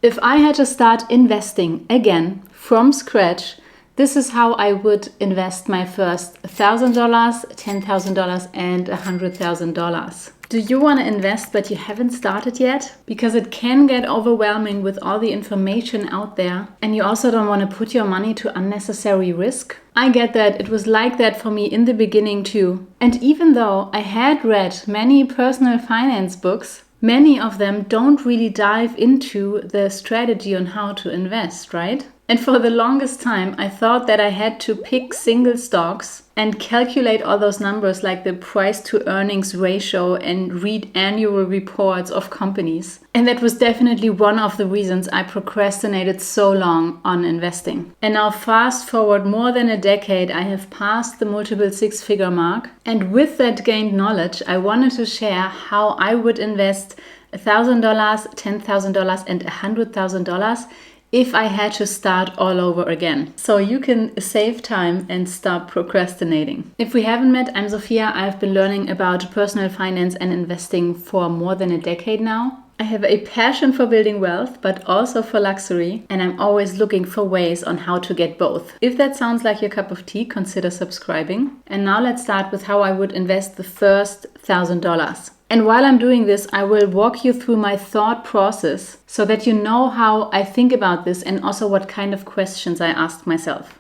If I had to start investing again from scratch, this is how I would invest my first $1,000, $10,000 and $100,000. Do you want to invest but you haven't started yet? Because it can get overwhelming with all the information out there, and you also don't want to put your money to unnecessary risk. I get that. It was like that for me in the beginning too. And even though I had read many personal finance books, many of them don't really dive into the strategy on how to invest, right? And for the longest time, I thought that I had to pick single stocks and calculate all those numbers like the price to earnings ratio and read annual reports of companies. And that was definitely one of the reasons I procrastinated so long on investing. And now fast forward more than a decade, I have passed the multiple six-figure mark. And with that gained knowledge, I wanted to share how I would invest $1,000, $10,000 and $100,000 if I had to start all over again. So you can save time and stop procrastinating. If we haven't met, I'm Sophia. I've been learning about personal finance and investing for more than a decade now. I have a passion for building wealth, but also for luxury, and I'm always looking for ways on how to get both. If that sounds like your cup of tea, consider subscribing. And now let's start with how I would invest the first $1,000. And while I'm doing this, I will walk you through my thought process so that you know how I think about this and also what kind of questions I ask myself.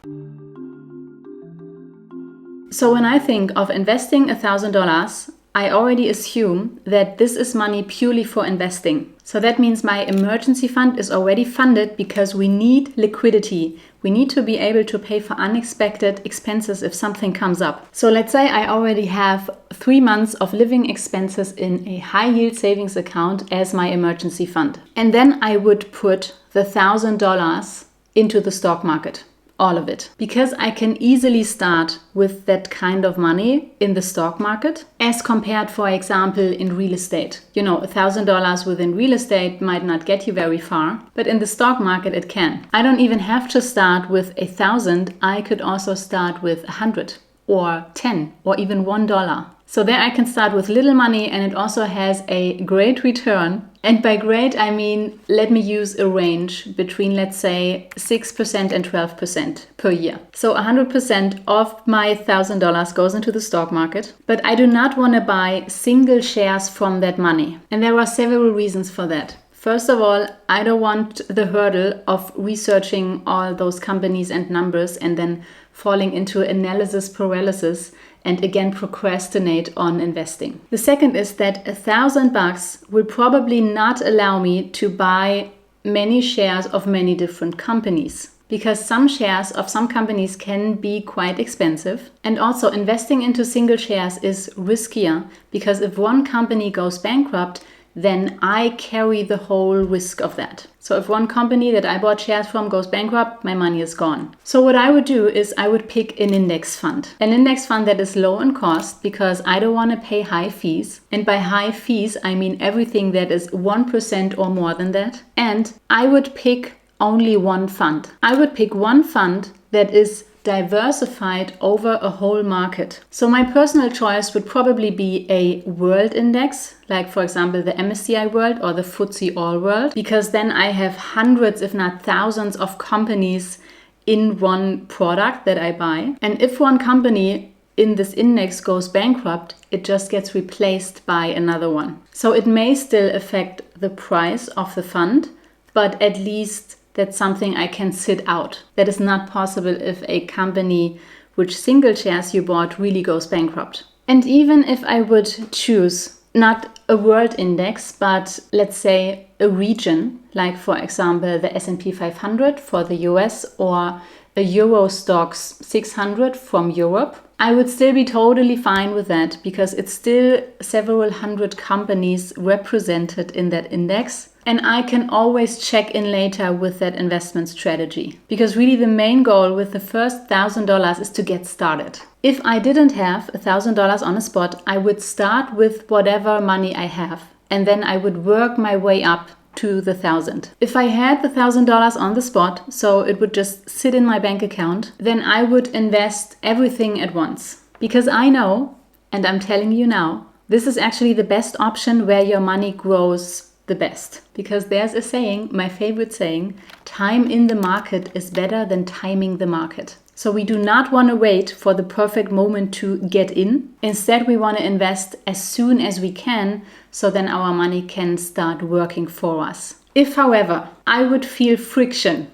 So when I think of investing $1,000, I already assume that this is money purely for investing. So that means my emergency fund is already funded because we need liquidity. We need to be able to pay for unexpected expenses if something comes up. So let's say I already have 3 months of living expenses in a high yield savings account as my emergency fund. And then I would put the $1,000 into the stock market. All of it. Because I can easily start with that kind of money in the stock market as compared, for example, in real estate. You know, $1,000 within real estate might not get you very far, but in the stock market it can. I don't even have to start with 1,000. I could also start with 100 or 10 or even $1. So there I can start with little money, and it also has a great return. And by great, I mean, let me use a range between, let's say, 6% and 12% per year. So 100% of my $1,000 goes into the stock market, but I do not want to buy single shares from that money. And there are several reasons for that. First of all, I don't want the hurdle of researching all those companies and numbers and then falling into analysis paralysis and again procrastinate on investing. The second is that $1,000 will probably not allow me to buy many shares of many different companies, because some shares of some companies can be quite expensive. And also investing into single shares is riskier, because if one company goes bankrupt, then I carry the whole risk of that. So if one company that I bought shares from goes bankrupt, my money is gone. So what I would do is I would pick an index fund. An index fund that is low in cost, because I don't want to pay high fees. And by high fees, I mean everything that is 1% or more than that. And I would pick only one fund. I would pick one fund that is diversified over a whole market. So my personal choice would probably be a world index, like for example the MSCI World or the FTSE All World, because then I have hundreds if not thousands of companies in one product that I buy. And if one company in this index goes bankrupt, it just gets replaced by another one. So it may still affect the price of the fund, but at least that's something I can sit out. That is not possible if a company which single shares you bought really goes bankrupt. And even if I would choose not a world index, but let's say a region, like for example the S&P 500 for the US or a Euro Stoxx 600 from Europe, I would still be totally fine with that, because it's still several hundred companies represented in that index. And I can always check in later with that investment strategy. Because really the main goal with the first $1,000 is to get started. If I didn't have $1,000 on a spot, I would start with whatever money I have. And then I would work my way up to the 1,000. If I had the $1,000 on the spot, so it would just sit in my bank account, then I would invest everything at once. Because I know, and I'm telling you now, this is actually the best option where your money grows the best. Because there's a saying, my favorite saying, time in the market is better than timing the market. So we do not want to wait for the perfect moment to get in. Instead, we want to invest as soon as we can, so then our money can start working for us. If, however, I would feel friction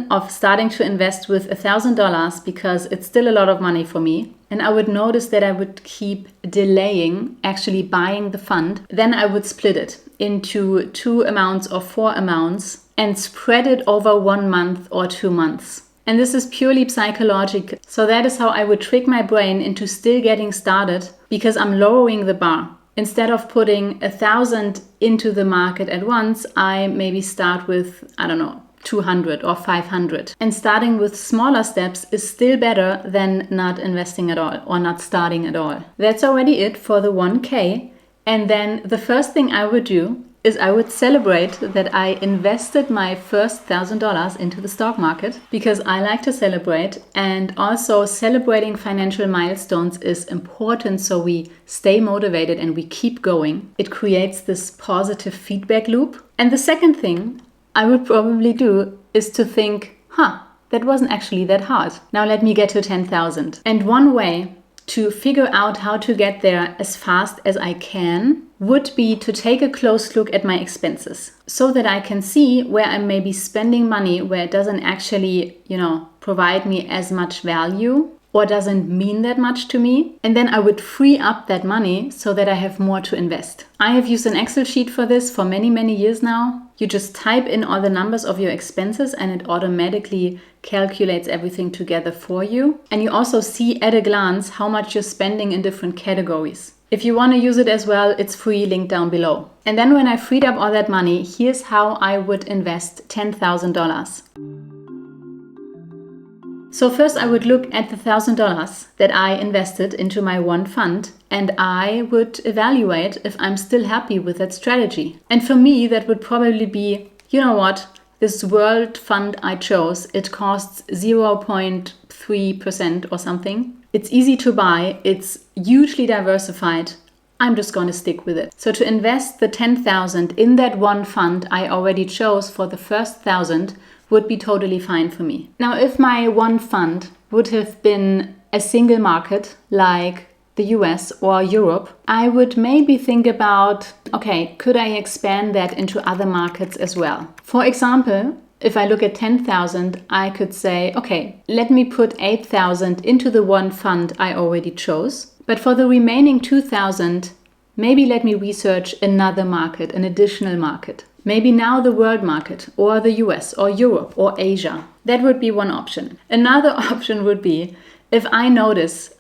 of starting to invest with $1,000 because it's still a lot of money for me, and I would notice that I would keep delaying actually buying the fund, then I would split it into 2 amounts or 4 amounts and spread it over 1 month or 2 months. And this is purely psychological. So that is how I would trick my brain into still getting started, because I'm lowering the bar. Instead of putting 1,000 into the market at once, I maybe start with, 200 or 500. And starting with smaller steps is still better than not investing at all or not starting at all. That's already it for the 1K. And then the first thing I would do is I would celebrate that I invested my first $1,000 into the stock market, because I like to celebrate, and also celebrating financial milestones is important so we stay motivated and we keep going. It creates this positive feedback loop. And the second thing I would probably do is to think, that wasn't actually that hard. Now let me get to 10,000. And one way to figure out how to get there as fast as I can would be to take a close look at my expenses, so that I can see where I'm maybe spending money where it doesn't actually, provide me as much value or doesn't mean that much to me. And then I would free up that money so that I have more to invest. I have used an Excel sheet for this for many, many years now. You just type in all the numbers of your expenses and it automatically calculates everything together for you. And you also see at a glance how much you're spending in different categories. If you want to use it as well, it's free, link down below. And then when I freed up all that money, here's how I would invest $10,000. So first I would look at the $1,000 that I invested into my one fund, and I would evaluate if I'm still happy with that strategy. And for me, that would probably be, this world fund I chose, it costs 0.3% or something. It's easy to buy, it's hugely diversified. I'm just going to stick with it. So to invest the 10,000 in that one fund I already chose for the first 1,000 would be totally fine for me. Now, if my one fund would have been a single market like the US or Europe, I would maybe think about, could I expand that into other markets as well? For example, if I look at 10,000, I could say, let me put 8,000 into the one fund I already chose. But for the remaining 2,000, maybe let me research another market, an additional market. Maybe now the world market, or the US, or Europe, or Asia. That would be one option. Another option would be if I notice,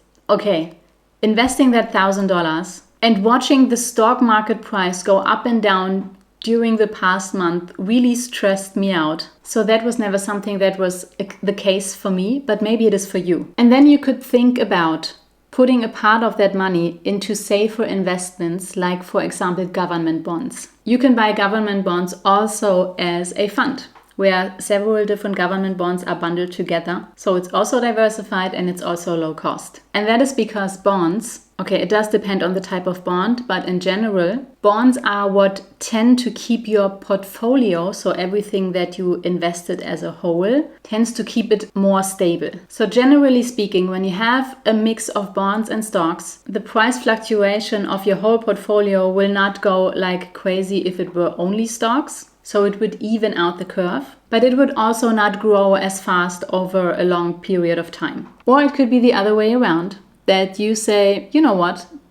investing that $1,000 and watching the stock market price go up and down during the past month really stressed me out. So that was never something that was the case for me, but maybe it is for you. And then you could think about putting a part of that money into safer investments, like, for example, government bonds. You can buy government bonds also as a fund, where several different government bonds are bundled together. So it's also diversified and it's also low cost. And that is because bonds, it does depend on the type of bond, but in general, bonds are what tend to keep your portfolio, so everything that you invested as a whole, tends to keep it more stable. So generally speaking, when you have a mix of bonds and stocks, the price fluctuation of your whole portfolio will not go like crazy if it were only stocks. So it would even out the curve, but it would also not grow as fast over a long period of time. Or it could be the other way around, that you say,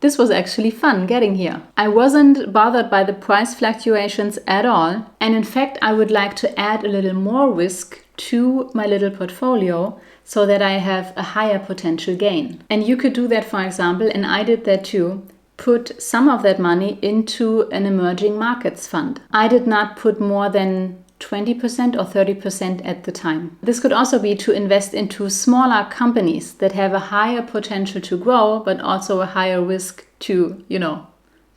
this was actually fun getting here. I wasn't bothered by the price fluctuations at all. And in fact, I would like to add a little more risk to my little portfolio so that I have a higher potential gain. And you could do that, for example, and I did that too. Put some of that money into an emerging markets fund. I did not put more than 20% or 30% at the time. This could also be to invest into smaller companies that have a higher potential to grow, but also a higher risk to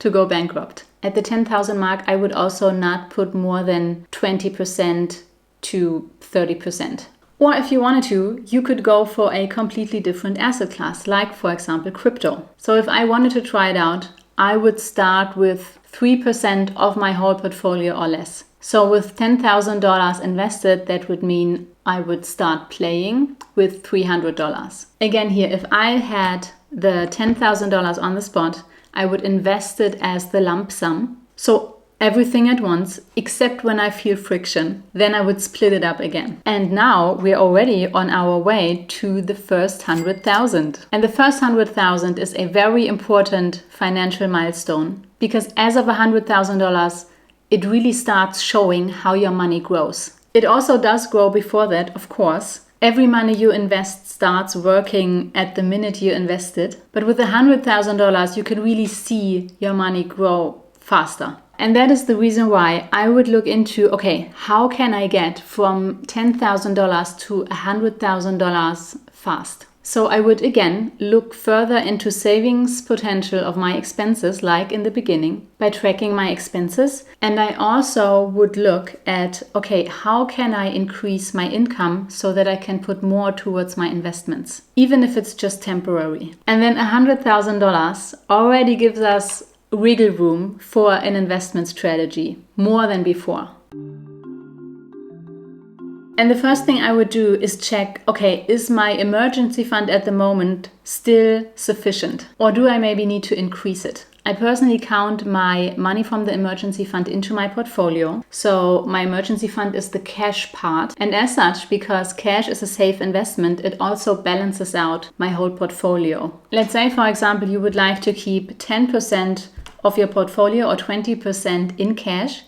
go bankrupt. At the 10,000 mark, I would also not put more than 20% to 30%. Or if you wanted to, you could go for a completely different asset class, like, for example, crypto. So if I wanted to try it out, I would start with 3% of my whole portfolio or less. So with $10,000 invested, that would mean I would start playing with $300. Again here, if I had the $10,000 on the spot, I would invest it as the lump sum. So everything at once, except when I feel friction. Then I would split it up again. And now we're already on our way to the first 100,000. And the first 100,000 is a very important financial milestone because as of $100,000, it really starts showing how your money grows. It also does grow before that, of course. Every money you invest starts working at the minute you invest it. But with $100,000, you can really see your money grow faster. And that is the reason why I would look into, okay, how can I get from $10,000 to $100,000 fast? So I would again look further into savings potential of my expenses, like in the beginning, by tracking my expenses. And I also would look at, okay, how can I increase my income so that I can put more towards my investments, even if it's just temporary. And then $100,000 already gives us wiggle room for an investment strategy, more than before. And the first thing I would do is check, okay, is my emergency fund at the moment still sufficient? Or do I maybe need to increase it? I personally count my money from the emergency fund into my portfolio. So my emergency fund is the cash part. And as such, because cash is a safe investment, it also balances out my whole portfolio. Let's say, for example, you would like to keep 10% of your portfolio or 20% in cash.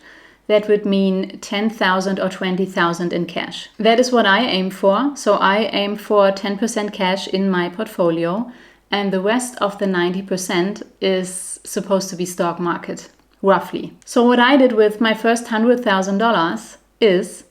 That would mean 10,000 or 20,000 in cash. That is what I aim for. So I aim for 10% cash in my portfolio, and the rest of the 90% is supposed to be stock market, roughly. So what I did with my first $100,000 is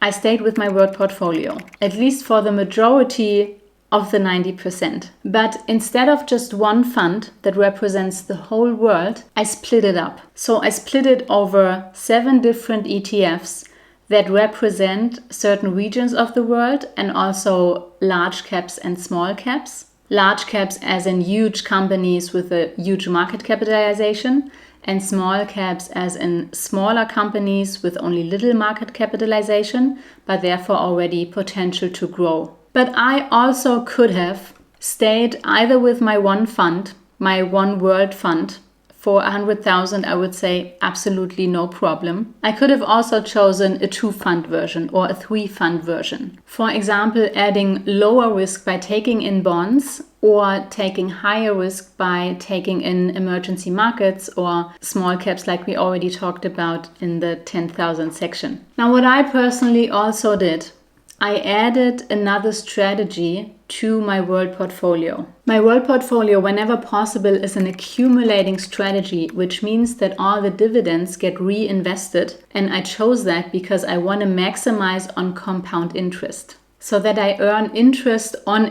I stayed with my world portfolio, at least for the majority of the 90%. But instead of just one fund that represents the whole world, I split it up. So I split it over 7 different ETFs that represent certain regions of the world and also large caps and small caps. Large caps as in huge companies with a huge market capitalization, and small caps as in smaller companies with only little market capitalization, but therefore already potential to grow. But I also could have stayed either with my one fund, my one world fund. For 100,000, I would say absolutely no problem. I could have also chosen a 2-fund version or a 3-fund version. For example, adding lower risk by taking in bonds or taking higher risk by taking in emergency markets or small caps like we already talked about in the 10,000 section. Now, what I personally also did, I added another strategy to my world portfolio. My world portfolio, whenever possible, is an accumulating strategy, which means that all the dividends get reinvested. And I chose that because I want to maximize on compound interest, so that I earn interest on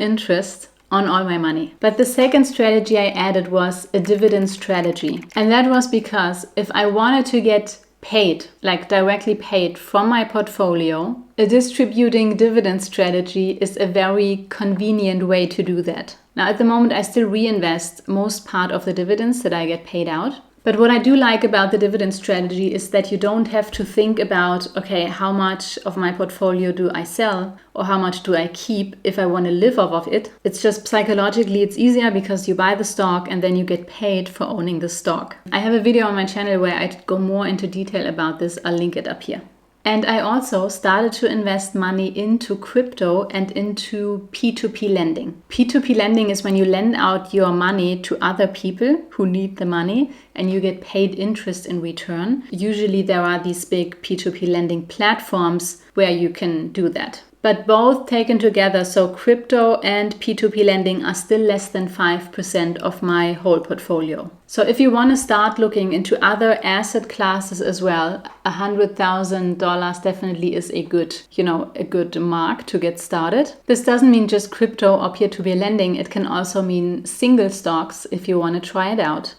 all my money. But the second strategy I added was a dividend strategy. And that was because if I wanted to get paid, like directly paid from my portfolio, a distributing dividend strategy is a very convenient way to do that. Now, at the moment, I still reinvest most part of the dividends that I get paid out. But what I do like about the dividend strategy is that you don't have to think about, okay, how much of my portfolio do I sell or how much do I keep if I want to live off of it. It's just psychologically, it's easier because you buy the stock and then you get paid for owning the stock. I have a video on my channel where I go more into detail about this. I'll link it up here. And I also started to invest money into crypto and into P2P lending. P2P lending is when you lend out your money to other people who need the money and you get paid interest in return. Usually there are these big P2P lending platforms where you can do that. But both taken together, so crypto and P2P lending are still less than 5% of my whole portfolio. So if you want to start looking into other asset classes as well, $100,000 definitely is a good mark to get started. This doesn't mean just crypto or peer-to-peer lending. It can also mean single stocks if you want to try it out,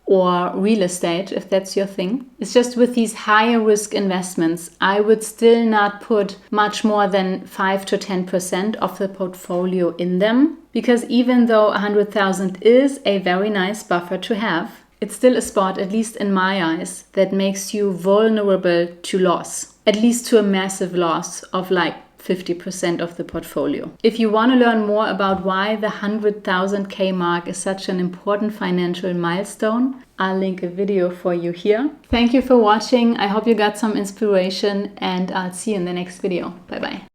or real estate if that's your thing. It's just with these higher risk investments, I would still not put much more than 5 to 10% of the portfolio in them, because even though 100,000 is a very nice buffer to have, it's still a spot, at least in my eyes, that makes you vulnerable to loss, at least to a massive loss of like 50% of the portfolio. If you want to learn more about why the 100,000K mark is such an important financial milestone, I'll link a video for you here. Thank you for watching. I hope you got some inspiration, and I'll see you in the next video. Bye bye.